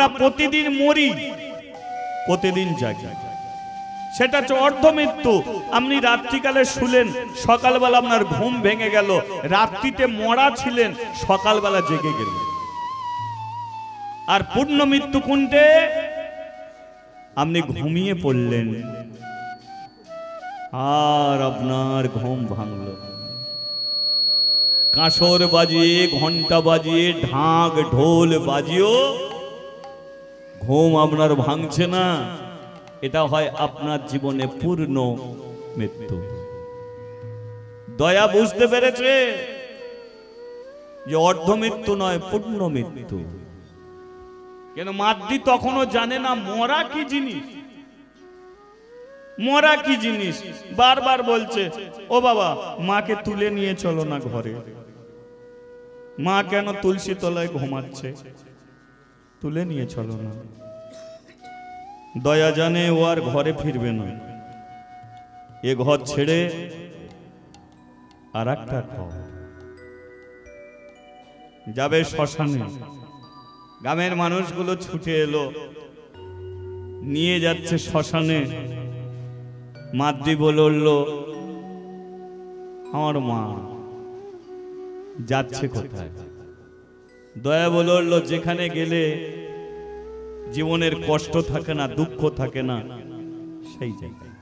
আমরা প্রতিদিন মরি, প্রতিদিন জাগি, সেটা হচ্ছে অর্ধমৃত্যু। আপনি রাত্রিকালে শুলেন, সকালবেলা আপনার ঘুম ভেঙে গেল, রাত্রিতে মরা ছিলেন, সকালবেলা জেগে গেলেন। আর পূর্ণ মৃত্যু কোনটে? আপনি ঘুমিয়ে পড়লেন আর আপনার ঘুম ভাঙল, কাঁসর বাজিয়ে, ঘন্টা বাজিয়ে, ঢাক ঢোল বাজিও ঘুম আপনার ভাঙছে না। এটা হয় আপনার জীবনে পূর্ণ মৃত্যু। দয়া বুঝতে পেরেছে যে অর্ধমৃত্যু নয়, পূর্ণ মৃত্যু। কেন মাদ্রি তখনও জানে না মরা কি জিনিস, মরা কি জিনিস। বারবার বলছে, ও বাবা মাকে তুলে নিয়ে চলো না ঘরে, মা কেন তুলসী তলায় ঘুমাচ্ছে, তুলে নিয়ে চলো না। দয়া জানে ও আর ঘরে ফিরবে না, এ ঘর ছেড়ে আর একটা ঘর যাবে শ্মশানে। গ্রামের মানুষগুলো ছুটে এলো, নিয়ে যাচ্ছে শ্মশানে। মাদ্রি বলল, আমার মা যাচ্ছে কোথায়? দয়া বলল, যেখানে গেলে জীবনের কষ্ট থাকে না, দুঃখ থাকে না, সেই জায়গায়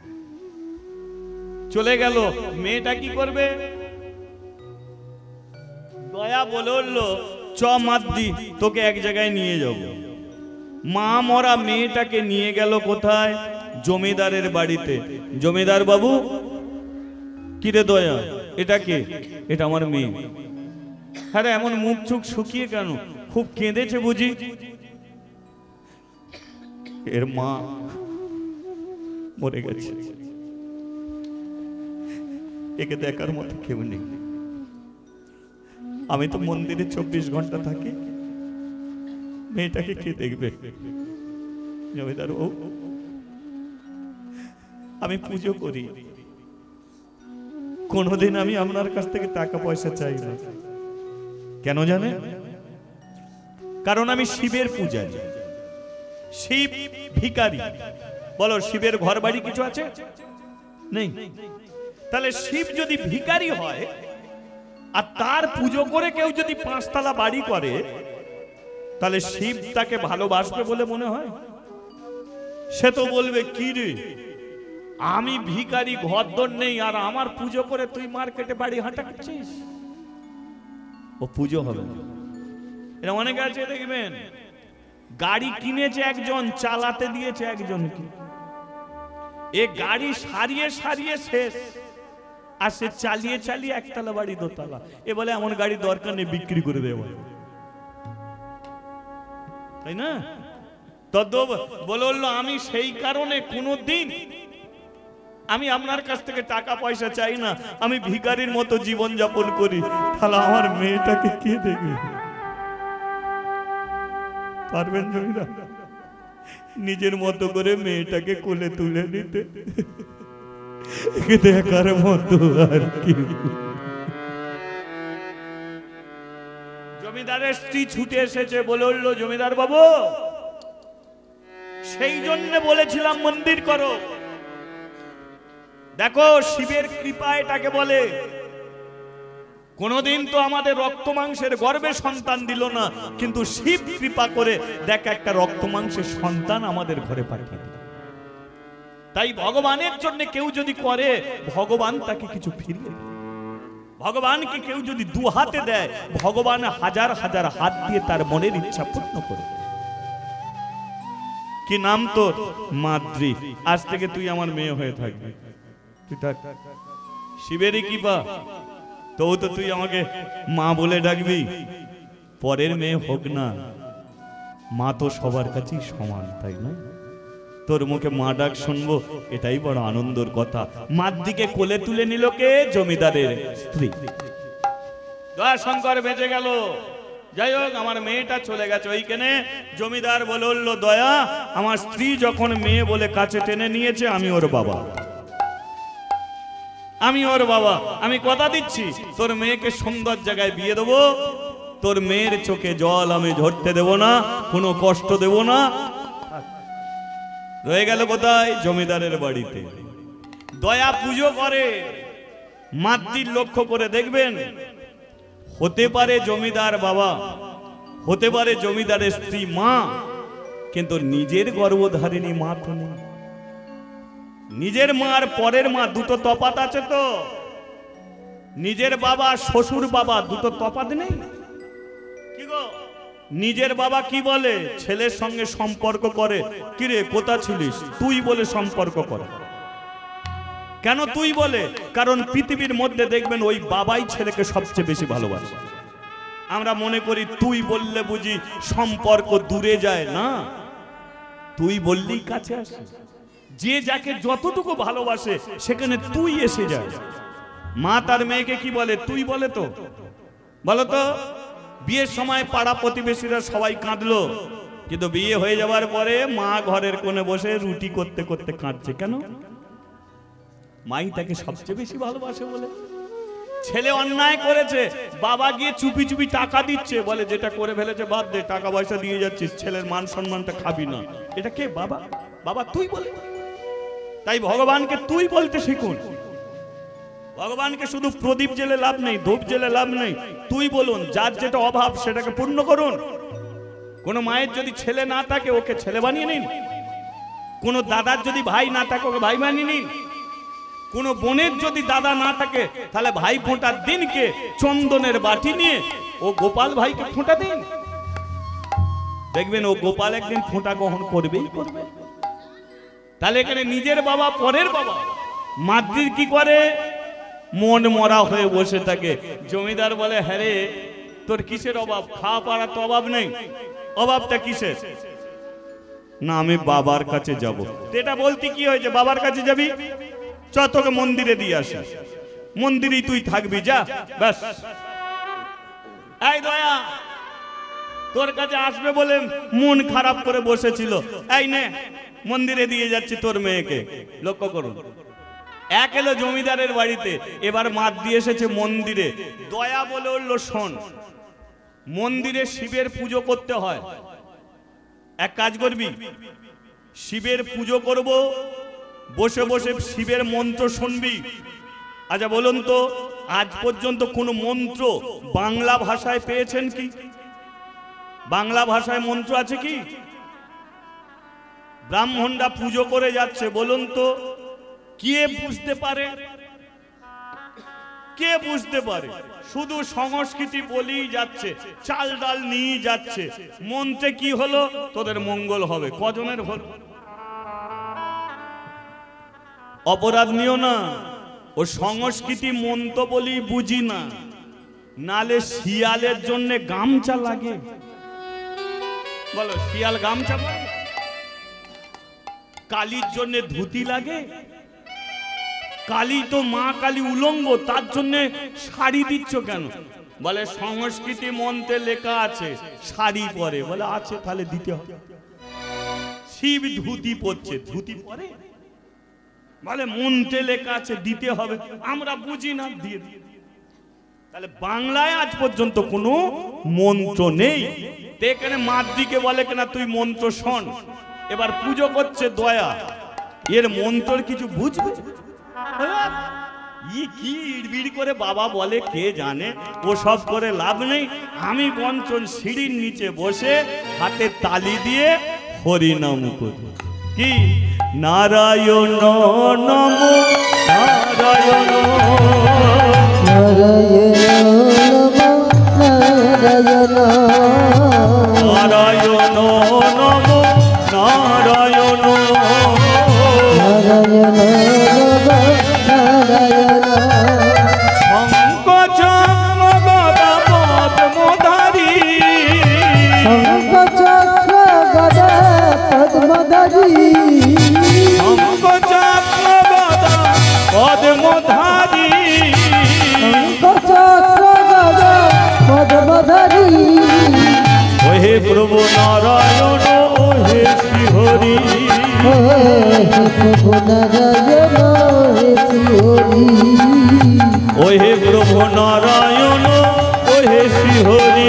চলে গেল। মেয়েটা কি করবে? দয়া বলল, চ মাদ্রি, তোকে এক জায়গায় নিয়ে যাব। মা মরা মেয়েটাকে নিয়ে গেল কোথায়? জমিদারের বাড়িতে। জমিদার বাবু, কিরে দয়া, এটা কে? এটা আমার মেয়ে। হ্যাঁ, এমন মুখ চোখ শুকিয়ে কেন? খুব কেঁদেছে বুঝি? এর মা মরে গেছে, একে দেখার মতো কেউ নেই। আমি তো মন্দিরে 24 ঘন্টা থাকি, মেয়েটাকে কে দেখবে? জমিদার ও, আমি পুজো করি, কোনদিন আমি আপনার কাছ থেকে টাকা পয়সা চাই না। কেন জানে? কারণ আমি শিবের পূজারী, শিব ভিখারি। বলো, শিবের ঘর বাড়ি কিছু আছে? নেই। তাহলে শিব যদি ভিখারি হয় আর তার পুজো করে কেউ যদি 5 তলা বাড়ি করে, তাহলে শিব তাকে ভালোবাসবে বলে মনে হয়? সে তো বলবে, কি রে, আমি ভিখারি, ঘরদর নেই, আর আমার পুজো করে তুই মার্কেটে বাড়ি হাঁটা করছিস। ও পুজো হবে না। এটা অনেক আছে, দেখবেন গাড়ি কিনেছে একজন, চালাতে দিয়েছে একজনকে। এ গাড়ি সারিয়ে সারিয়ে শেষ, আর সে চালিয়ে চালিয়ে 1 তলা বাড়ি 2 তলা। এ বলে এমন গাড়ি দরকার নেই, বিক্রি করে দেওয়া, তাই না? তদ বলল, আমি সেই কারণে কোনদিন আমি আপনার কাছ থেকে টাকা পয়সা চাই না, আমি ভিখারির মতো জীবন যাপন করি। তাহলে আমার মেয়েটাকে কে দেখবে? পারবেন জমিদার নিজের মতো করে মেয়েটাকে কোলে তুলে নিতে? দেখার মতো আর কি। জমিদারের স্ত্রী ছুটে এসেছে, বলল, জমিদার বাবু, সেই জন্য বলেছিলাম মন্দির করো। দেখো, শিবের কৃপা এটাকে বলে। কোনদিন তো আমাদের রক্ত মাংসের গর্ভে সন্তান দিল না, কিন্তু শিব কৃপা করে দেখ একটা রক্ত মাংসের সন্তান আমাদের ঘরে পাঠিয়ে দিল। তাই ভগবানের জন্য কেউ যদি করে, ভগবান তাকে কিছু ফিরিয়ে দেয়। ভগবানকে কেউ যদি 2 হাতে দেয়, ভগবান হাজার হাজার হাত দিয়ে তার মনের ইচ্ছা পূর্ণ করে। কি নাম তোর? মাদ্রি। আজ থেকে তুই আমার মেয়ে হয়ে থাকবি। শিবেরই কৃপা, তো তুই আমাকে মা বলে ডাকবি। পরের মেয়ে হোক না, মা তো সবার কাছেই সমান, তাই না? তোর মুখে মা ডাক শুনবো, এটাই বড় আনন্দের কথা। মাদ্রিকে কোলে তুলে নিল কে? জমিদারের স্ত্রী। দয়া শঙ্কর বেঁচে গেল। যাই হোক, আমার মেয়েটা চলে গেছে ওইখানে। জমিদার বলল, দয়া, আমার স্ত্রী যখন মেয়ে বলে কাছে টেনে নিয়েছে, আমি ওর বাবা, আমি ওর বাবা। আমি কথা দিচ্ছি, তোর মেয়েকে সুন্দর জায়গায় বিয়ে দেবো, তোর মেয়ের চোখে জল আমি ঝরতে দেব না, কোনো কষ্ট দেব না। রয়ে গেল কোথায়? জমিদারের বাড়িতে। দয়া পুজো করে, মাতৃর লক্ষ্য করে দেখবেন, হতে পারে জমিদার বাবা, হতে পারে জমিদারের স্ত্রী মা, কিন্তু নিজের গর্ভধারিণী মা তো নেই। নিজের মা আর পরের মা দুটো তফাৎ আছে তো। নিজের বাবা শ্বশুর বাবা দুটো তফাৎ নেই কি গো? নিজের বাবা কি বলে? ছেলের সঙ্গে সম্পর্ক করে, কিরে কোথা ছিলিস তুই বলে সম্পর্ক করে। কেন তুই বলে? কারণ পৃথিবীর মধ্যে দেখবেন ওই বাবাই ছেলেকে সবচেয়ে বেশি ভালোবাসে। আমরা মনে করি তুই বললে বুঝি সম্পর্ক দূরে যায় না, তুই বললেই কাছে আসে। যে যাকে যতটুকু ভালোবাসে সেখানে তুই এসে যায়। মা তার মেয়েকে কি বলে? তুই বলে তো। বলো তো, বিয়ের সময় পাড়া প্রতিবেশীরা সবাই কাঁদলো, কিন্তু বিয়ে হয়ে যাওয়ার পরে মা ঘরের কোণে বসে রুটি করতে করতে কাঁদছে। কেন? মাই তাকে সবচেয়ে বেশি ভালোবাসে বলে। ছেলে অন্যায় করেছে, বাবা গিয়ে চুপি চুপি টাকা দিচ্ছে, বলে যেটা করে ফেলেছে বাদ দে, টাকা পয়সা দিয়ে যাচ্ছিস, ছেলের মান সম্মানটা খাবি না। এটা কে? বাবা। বাবা তুই বলে। তাই ভগবানকে তুই বলতে শিখুন। ভগবানকে শুধু প্রদীপ জেলে লাভ নেই, ধূপ জেলে লাভ নেই, তুই বলুন। যার যেটা অভাব সেটাকে পূর্ণ করুন। কোন মায়ের যদি ছেলে না থাকে ওকে ছেলে বানিয়ে নিন। কোন দাদার যদি ভাই না থাকে ওকে ভাই বানিয়ে নিন। কোন বোনের যদি দাদা না থাকে তাহলে ভাই ফোঁটার দিনকে চন্দনের বাটি নিয়ে ও গোপাল ভাইকে ফোঁটা দিন। দেখবেন ও গোপাল একদিন ফোঁটা গ্রহণ করবেই করবে। তাহলে এখানে নিজের বাবা পরের বাবা। মাতৃর কি করে? মন মরা হয়ে বসে থাকে। জমিদার বলে, হ্যাঁ রে তোর কিসের অভাব? খাওয়া পাড়া তো অভাব নেই, অভাবটা কিসের? না আমি বাবার কাছে যাব। এটা বলতে কি হয়েছে? বাবার কাছে যাবি, চ তোকে মন্দিরে দিয়ে আসি, মন্দিরেই তুই থাকবি, যা ব্যাস। এই দয়া তোর কাছে আসবে বলে মন খারাপ করে বসেছিল, এই নে মন্দিরে দিয়ে যাচ্ছি তোর মেয়েকে। লক্ষ্য করুন, এক এলো জমিদারের বাড়িতে, এবার মাত দিয়ে এসেছে মন্দিরে। দয়া বলে উঠল, শোন মন্দিরে শিবের পুজো করতে হয়, এক কাজ করবি, শিবের পুজো করব, বসে বসে শিবের মন্ত্র শুনবি। আচ্ছা বলুন তো, আজ পর্যন্ত কোন মন্ত্র বাংলা ভাষায় পেয়েছেন কি? বাংলা ভাষায় মন্ত্র আছে কি? ব্রাহ্মণরা পুজো করে যাচ্ছে, বলুন তো কে বুঝতে পারে? কে বুঝতে পারে? শুধু সংস্কৃতি বলেই যাচ্ছে, চাল ডাল নিয়ে যাচ্ছে। মন্ত্রে কি হলো? তোদের মঙ্গল হবে। কজনের হলো? অপরাধ নিও না, ও সংস্কৃতি মন্ত্র বলি বুঝি না, নালে শিয়ালের জন্য গামছা লাগে। বলো, শিয়াল গামছা লাগে? কালীর জন্য ধুতি লাগে? কালী তো মা কালী উলঙ্গ, তার জন্য শাড়ি দিচ্ছ কেন? বলে সংস্কৃতি মন্ত্রে লেখা আছে শাড়ি পরে। বলে আছে, তাহলে দিতে হবে। শিব ধুতি পরছে, ধুতি পরে? বলে মন্ত্রে লেখা আছে দিতে হবে, আমরা বুঝি না, দিয়ে দিই। তাহলে বাংলায় আজ পর্যন্ত কোনো মন্ত্র নেই। এখানে মাতৃকে বলে কিনা তুই মন্ত্র শোন। এবার পুজো করছে দয়া, এর মন্ত্র কিছু বুঝবে? কি ইড়বিড় করে বাবা বলে কে জানে, ও সব করে লাভ নেই। আমি বঞ্চন সিঁড়ির নিচে বসে হাতে তালি দিয়ে হরিনাম করি। কি নারায়ণ নমো নারায়ণ নারায়ণ নারায়ণ নারায়ণ নমো নারায়ণ নারায়ণ নারায়ণ শঙ্খ চক্র গদা পদ্মধারী, শঙ্খ চক্র গদা পদ্মধারী, শঙ্খ চক্র গদা পদ্মধারী, শঙ্খ চক্র গদা পদ্মধারী। ওহে প্রভু নারায়ণ ওহে শ্রী হরি, প্রভু নারায়ণ শ্রী হরি, ওহে প্রভু নারায়ণ ওহে শ্রী হরি।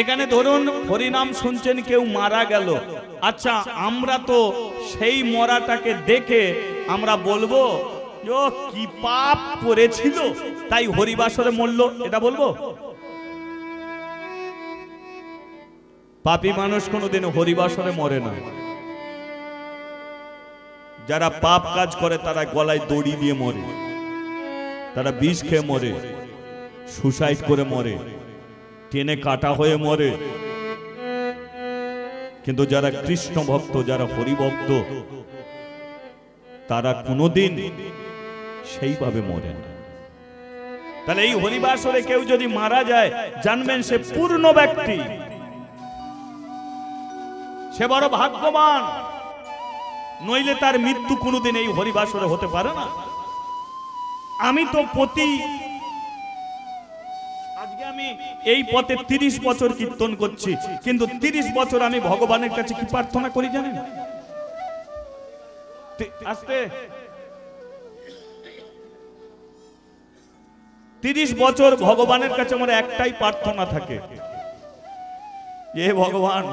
এখানে ধরুন হরিনাম শুনছেন, কেউ মারা গেল, আচ্ছা আমরা তো সেই মরাটাকে দেখে আমরা বলবো ও কি পাপ করেছিল তাই হরিবাসরে মরল, এটা বলবো? পাপী মানুষ কোনোদিন হরিবাসরে মরে না। যারা পাপ কাজ করে তারা গলায় দড়ি দিয়ে মরে, তারা বিষ খেয়ে মরে, সুসাইড করে মরে, টেনে কাটা হয়ে মরে। কিন্তু যারা কৃষ্ণ ভক্ত, যারা হরিভক্ত, তারা কোনোদিন সেইভাবে মরে না। তাহলে এই হরিবাসরে কেউ যদি মারা যায়, জানবেন সে পূর্ণ ব্যক্তি, সে বড় ভাগ্যবান, নইলে তার মৃত্যু কোনোদিন এই হরিবাসরে হতে পারে না। আমি তো আজকে আমি এই পথে 30 বছর কীর্তন করছি, কিন্তু 30 বছর আমি ভগবানের কাছে কি প্রার্থনা করি জানেন? আস্তে 30 বছর ভগবানের কাছে আমার একটাই প্রার্থনা থাকে, যে ভগবান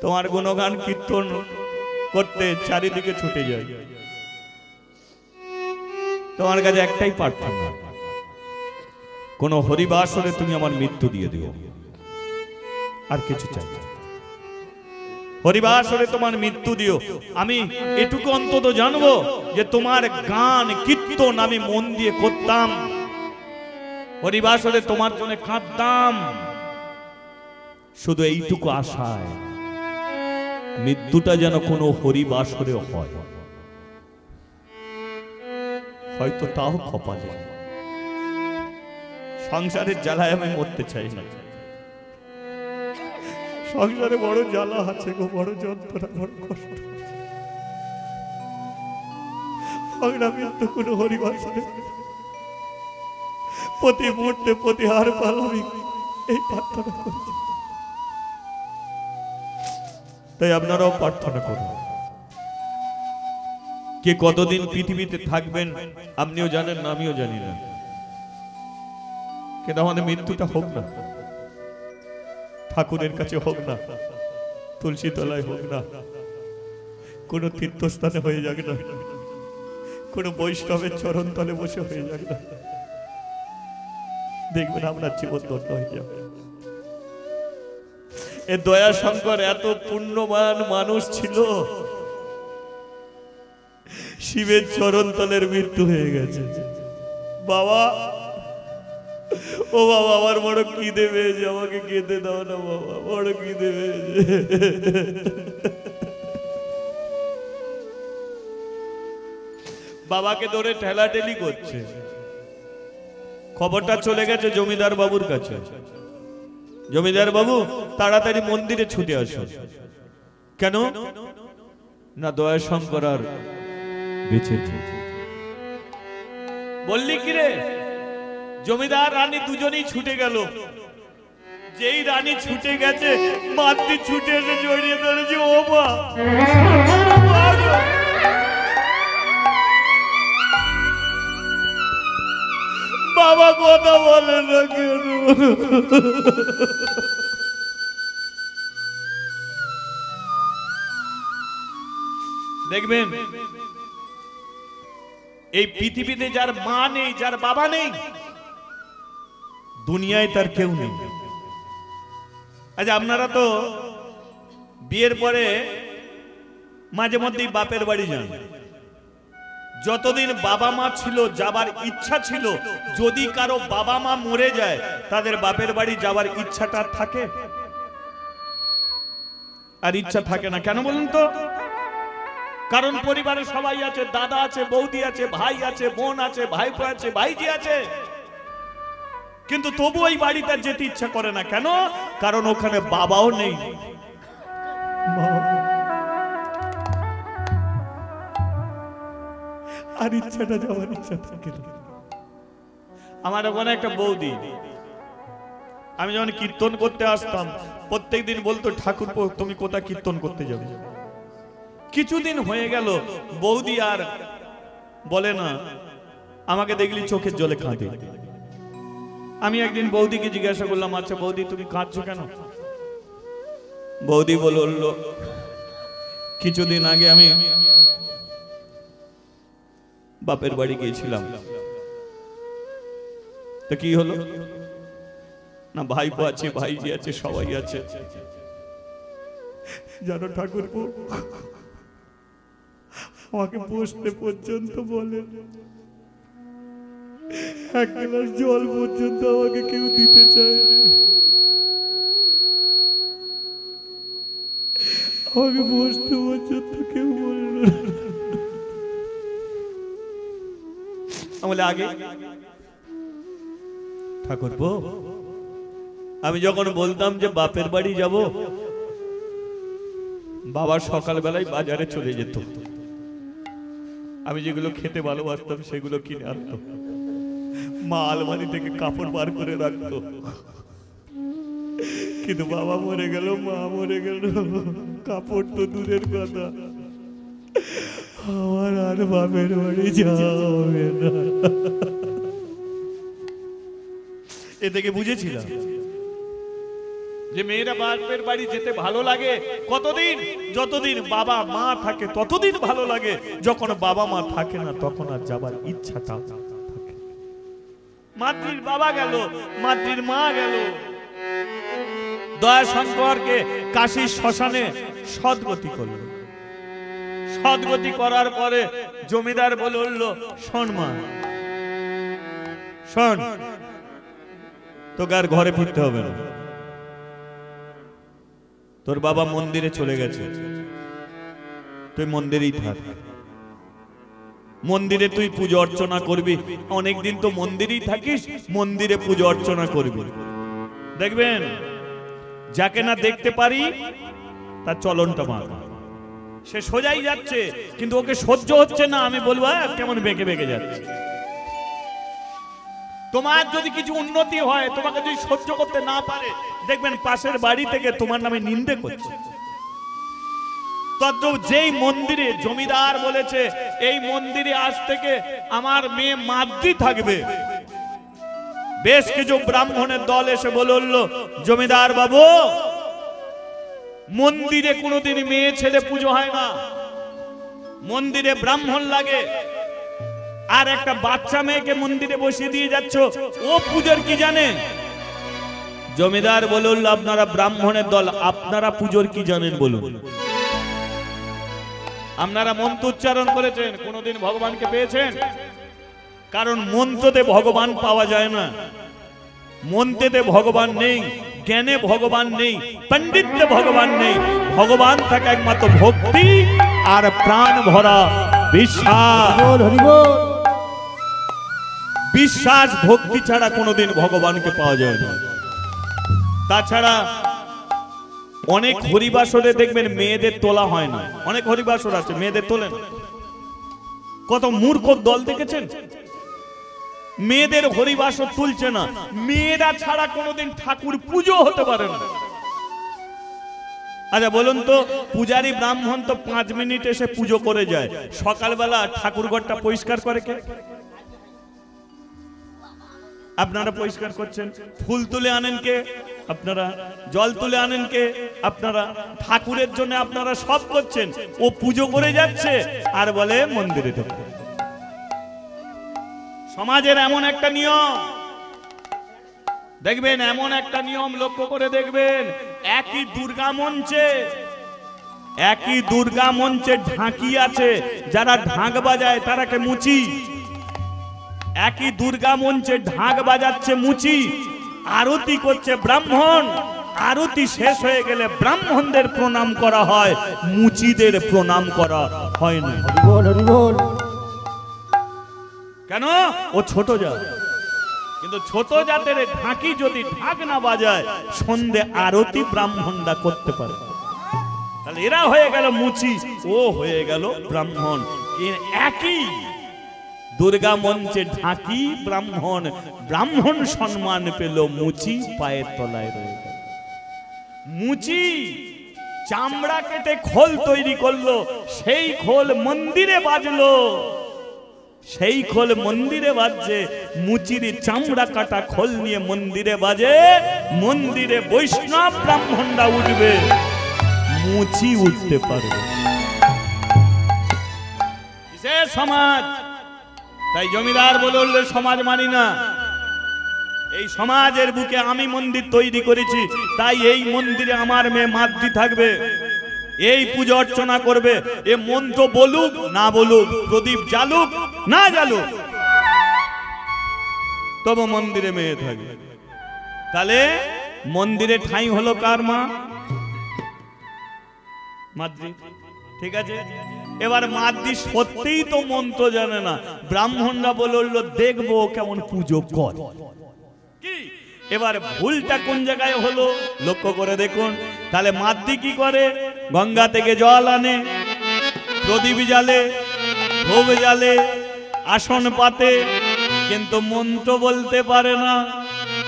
তোমার গুণগান কীর্তন করতে চারিদিকে ছুটে যায়, তোমার কাছে একটাই প্রার্থনা, কোন হরিবাসরে তুমি আমার মৃত্যু দিয়ে দিও, আর কিছু চাই না। হরিবাসরে তোমার মৃত্যু দিও, আমি এটুকু অন্তত জানবো যে তোমার গান কীর্তন আমি মন দিয়ে করতাম, হরিবাসরে তোমার জন্য কাঁদতাম, শুধু এইটুকু আশায় মৃত্যুটা যেন কোনো হরিবাসরে হয়, হয়তো তাও কপালে। সংসারের জ্বালায় আমি মরতে চাই না, সংসারে বড় জ্বালা আছে গো, বড় যন্ত্রণা, বড় কষ্ট। মৃত্যু কোনো হরিবাসরে প্রতি মুহূর্তে প্রতি হার পাল আমি এই প্রার্থনা করছি। তাই আপনারাও প্রার্থনা করুন। কে কতদিন পৃথিবীতে থাকবেন আপনিও জানেন না, আমিও জানি না, কিন্তু আমাদের মৃত্যুটা হোক না, ঠাকুরের কাছে হোক না, তুলসী তলায় হোক না, কোন তীর্থস্থানে হয়ে যাক না, কোন বৈষ্ণবের চরণ তলে বসে হয়ে যাক না, দেখবেন আপনার জীবন ধন্য হয়ে যাবে। এ দয়াশঙ্কর এত পুণ্যবান মানুষ ছিল, শিবের চরণ তলের মৃত্যু হয়ে গেছে। বাবা, ও বাবা, আমার বড় খিদে পেয়েছে, আমাকে খেতে দাও না বাবা, বড় খিদে পেয়েছে। বাবাকে ধরে ঠেলাঠেলি করছে, খবরটা চলে গেছে জমিদার বাবুর কাছে। জমিদার বাবু তাড়াতাড়ি মন্দিরে ছুটে আসুন। কেন না, দয়াশঙ্কর আর বেঁচে বললি কি রে? জমিদার রানী দুজনেই ছুটে গেল। যেই রানী ছুটে গেছে, মাতৃ ছুটে এসে জড়িয়ে ধরেছে, ও মা, বাবা কথা বলে না কেন? দেখবেন এই পৃথিবীতে যার মা নেই, যার বাবা নেই, দুনিয়ায় তার কেউ নেই। আচ্ছা, আপনারা তো বিয়ের পরে মাঝে মধ্যেই বাপের বাড়ি যান। যতদিন বাবা মা ছিল, যাবার ইচ্ছা ছিল, যদি কারো বাবা মা মরে যায়, তাদের বাপের বাড়ি যাবার ইচ্ছাটা থাকে? আর ইচ্ছা থাকে না কেন বলুন তো? কারণ পরিবারে সবাই আছে, দাদা আছে, বৌদি আছে, ভাই আছে, বোন আছে, ভাইপো আছে, ভাইজি আছে, কিন্তু তবু ওই বাড়িতে যেতে ইচ্ছা করে না। কেন? কারণ ওখানে বাবাও নেই, আর ইচ্ছাটা যাওয়ার ইচ্ছা থাকে না। আমার ওখানে একটা বৌদি, আমি যখন কীর্তন করতে আসতাম প্রত্যেকদিন বলতো, ঠাকুরপো তুমি কোথায় কীর্তন করতে যাবে? কিছুদিন হয়ে গেল বৌদি আর বলে না, আমাকে দেখলি চোখের জলে কাঁদে। আমি একদিন বৌদিকে জিজ্ঞাসা করলাম, আচ্ছা বৌদি তুমি কাঁদছো কেন? বৌদি বলল, কিছুদিন আগে আমি বাপের বাড়ি গিয়েছিলাম, তো কি হলো না, ভাইপো আছে, ভাইজি আছে, সবাই আছে। জানো ঠাকুরপো, আমাকে বসতে পর্যন্ত বলে, এক গ্লাস জল পর্যন্ত আমাকে কেউ দিতে চায়, আমাকে বসতে পর্যন্ত কেউ বলে না। আমি আগে ঠাকুরপো, আমি যখন বলতাম যে বাপের বাড়ি যাব, বাবা সকালবেলায় বাজারে চলে যেত, আমি যেগুলো খেতে ভালোবাসতাম সেগুলো কিনে আনতো, মা আলমারি থেকে কাপড় বার করে রাখতো। কিন্তু বাবা মরে গেল, মা মরে গেল, কাপড় তো দূরের কথা, আমার আর বাপের বাড়ি যাওয়া হবে না। এ থেকে বুঝেছিলাম যে মেয়েরা বাপের বাড়ি যেতে ভালো লাগে কতদিন, যতদিন বাবা মা থাকে ততদিন ভালো লাগে, যখন বাবা মা থাকে না তখন আর যাবার ইচ্ছাটা থাকে। মাতৃর বাবা গেল, মাতৃর মা গেল, দয়াশঙ্করকে কাশীর শ্মশানে সদ্গতি করল। সদ্গতি করার পরে জমিদার বলে উঠল, শোন মা, শোন, তোকে আর ঘরে ফিরতে হবে না, তোর বাবা মন্দিরে চলে গেছে, তুই মন্দিরেই থাক, মন্দিরে তুই পুজো অর্চনা করবি, অনেকদিন তো মন্দিরেই থাকিস, মন্দিরে পুজো অর্চনা করবি। দেখবেন যাকে না দেখতে পারি তার চলনটা মা, সে সোজাই যাচ্ছে কিন্তু ওকে সহ্য হচ্ছে না, আমি বলবো কেমন বেঁকে বেঁকে যাচ্ছে। তোমার যদি কিছু উন্নতি হয়, তোমাকে যদি সহ্য করতে না পারে, দেখবেন পাশের বাড়ি থেকে তোমার নামে নিন্দে করছে। তদ্রূপ যেই মন্দিরে জমিদার বলেছে এই মন্দিরে আজ থেকে আমার মেয়ে মাদ্রি থাকবে, বেশ কিছু ব্রাহ্মণের দল এসে বলল, জমিদার বাবু, মন্দিরে কোনোদিন মেয়ে ছেলে পুজো হয় না, মন্দিরে ব্রাহ্মণ লাগে, আর একটা বাচ্চা মেয়েকে মন্দিরে বসিয়ে দিয়ে যাচ্ছ, ও পূজার কি জানে? জমিদার বলল, আপনারা ব্রাহ্মণের দল, আপনারা পুজোর কি জানেন বলুন? আপনারা মন্ত্র উচ্চারণ করেছেন, কোনোদিন ভগবানকে পেয়েছেন? কারণ মন্ত্রতে ভগবান পাওয়া যায় না, মন্ত্রেতে ভগবান নেই, জ্ঞানে ভগবান নেই, পণ্ডিতে ভগবান নেই, ভগবান থাকে একমাত্র ভক্তি আর প্রাণ ভরা বিশ্বাস। বিশ্বাস ভক্তি ছাড়া কোনোদিন ভগবানকে পাওয়া যায় না। তাছাড়া অনেক হরিবাসরে দেখবেন মেয়েদের তোলা হয় না, অনেক হরিবাসর আছে মেয়েদের তোলেন, কত মূর্খ দল দেখেছেন, মেয়েদের হরিবাসর তুলছে না, মেয়েরা ছাড়া কোনোদিন ঠাকুর পুজো হতে পারে না। আচ্ছা বলুন তো, পূজারী ব্রাহ্মণ তো 5 মিনিট এসে পুজো করে যায়, সকালবেলা ঠাকুর ঘরটা পরিষ্কার করে কে? আপনারা পরিষ্কার করছেন। ফুল তুলে আনেন কে? আপনারা। জল তুলে আনেন কে? আপনারা। ঠাকুরের জন্য আপনারা সব করছেন, ও পুজো করে যাচ্ছে আর বলে মন্দিরে ঢোকো। সমাজের এমন একটা নিয়ম দেখবেন, এমন একটা নিয়ম লক্ষ্য করে দেখবেন, একই দুর্গা মঞ্চে ঢাকি আছে, যারা ঢাক বাজায় তারাকে মুচি। একই দুর্গা মঞ্চে ঢাক বাজাচ্ছে মুচি, আরতি করছে ব্রাহ্মণ। আরতি শেষ হয়ে গেলে ব্রাহ্মণদের প্রণাম করা হয়, মুচিদের প্রণাম করা হয় না। কেন? ও ছোট জাত, কিন্তু ছোট জাতের ঢাকি যদি ঢাক না বাজায়, সন্ধে আরতি ব্রাহ্মণরা করতে পারে, তাহলে এরা হয়ে গেল মুচি, ও হয়ে গেল ব্রাহ্মণ। একই দুর্গা মঞ্চে ঢাকি ব্রাহ্মণ, ব্রাহ্মণ সম্মান পেল, মুচি পায়ের তলায় রয়ে গেল। মুচি চামড়া কেটে খোল তৈরি করলো, সেই খোল মন্দিরে বাজলো, সেই খোল মন্দিরে বাজছে, মুচির চামড়া কাটা খোল নিয়ে মন্দিরে বাজে, মন্দিরে বৈষ্ণব ব্রাহ্মণরা উঠবে, মুচি উঠতে পারবে। সমাজ, তাই জমিদার বলল সমাজ মানি না। এই সমাজের বুকে আমি মন্দির তৈরি করেছি, তাই এই মন্দিরে আমার মেয়ে মাতৃ থাকবে, এই পূজা অর্চনা করবে। এ মন্ত্র বলুক না বলুক, প্রদীপ জ্বালুক না জ্বালুক, তবু মন্দিরে মেয়ে থাকবে। তাহলে মন্দিরে ঠাঁই হলো কার? মা, মাতৃ। ঠিক আছে, এবার মাতৃ সত্যিই তো মন্ত্র জানে না, ব্রাহ্মণরা বলল দেখবো কেমন পুজো কর। কি এবার ভুলটা কোন জায়গায় হলো লক্ষ্য করে দেখুন। তাহলে মাতৃ কি করে? গঙ্গা থেকে জল আনে, প্রদীপ জ্বালে, ধূপ জ্বালে, আসন পাতে, কিন্তু মন্ত্র বলতে পারে না।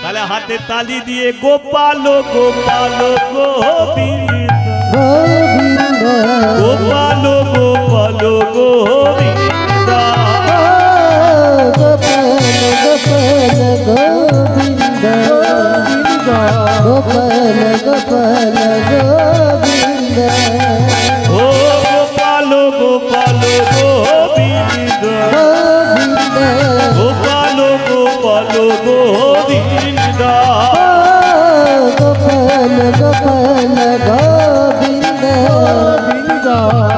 তাহলে হাতে তালি দিয়ে গোপাল গোপাল গোবিন্দ, গোপাল গোপাল গোবিন্দ, গোপাল গোপাল গোবিন্দ, ও গোপাল গোপাল গোবিন্দ, গোপাল গোপাল গোবিন্দ, গোপাল গোপাল গোবিন্দ,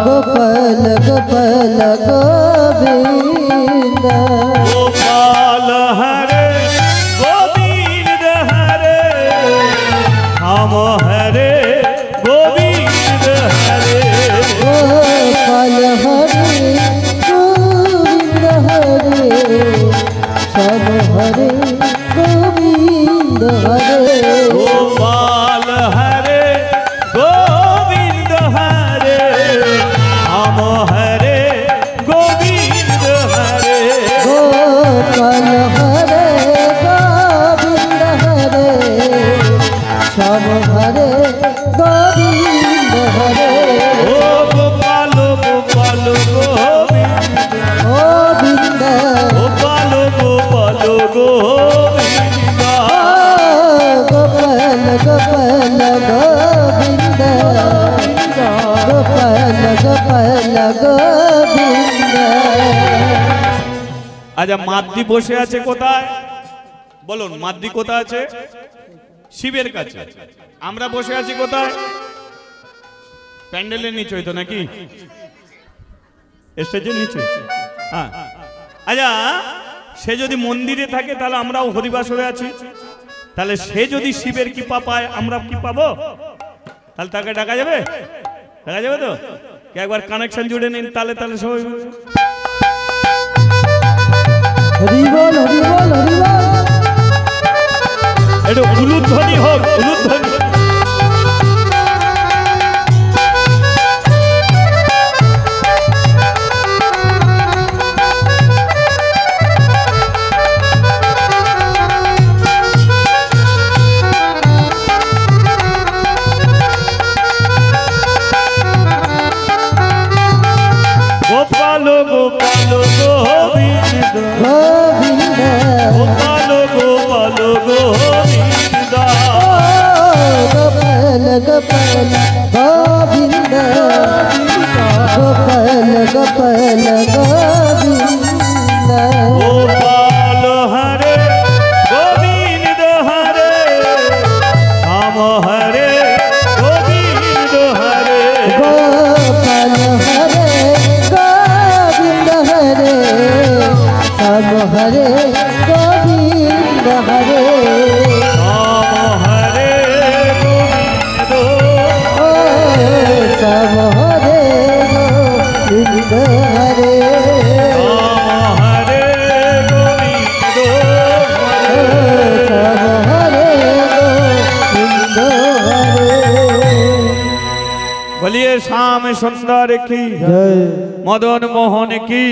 গোপাল গোপাল গোবিন্দ, গোপাল হরে গোবিন্দ হরে, রাম হরে গোবিন্দ হরে, গোপাল হরে গোবিন্দ হরে, শ্যাম হরে গোবিন্দ হরে, গোপাল হরে গোবিন্দ হরে, রাম হরে গোবিন্দ হরে, গোপাল হরে গোবিন্দ হরে, শ্যাম হরে গোবিন্দ হরে, ও গোপাল গোপাল গোবিন্দ, গোবিন্দ, গোপাল গোপাল গোবিন্দ, গোপাল গোপাল গোবিন্দ, গোপাল গোপাল গোবিন্দ। আচ্ছা, মাতৃ বসে আছে কোথায় বলুন? মাতৃ কোথায় আছে? শিবের কাছে। আমরা বসে আছি কোথায়? প্যান্ডেলের নিচে হইতো নাকি? স্টেজের নিচে। হ্যাঁ, আচ্ছা, সে যদি মন্দিরে থাকে তাহলে আমরাও হরিবাসরে আছি। তাহলে সে যদি শিবের কৃপা পায়, আমরা কি পাবো? তাহলে তাকে ডাকা যাবে? ডাকা যাবে তো? একবার কানেকশন জুড়ে নিন, তাহলে তাহলে সবাই হরি বল হরি বল হরি বল। একটু উলুধ্বনি হোক, উলুধ্বনি। গোপাল গোপাল গোবিন্দ, গোবিন্দ, গোপাল গোপাল গোবিন্দ, গোপাল গোপাল গোবিন্দ, গোপাল গোপাল গোবিন্দ, গোপাল হরে গোবিন্দ হরে, রাম হরে গোবিন্দ হরে, গোপাল হরে গোবিন্দ হরে, শ্যাম হরে গোবিন্দ হরে, রাম হরে গোবিন্দ, ও শ্যাম হরে গোবিন্দ হরে, রাম হরে গোবিন্দ ও শ্যাম হরে গোবিন্দ হরে। বলিয়ে শ্যাম সুন্দর কি, জয় মদন মোহন কি।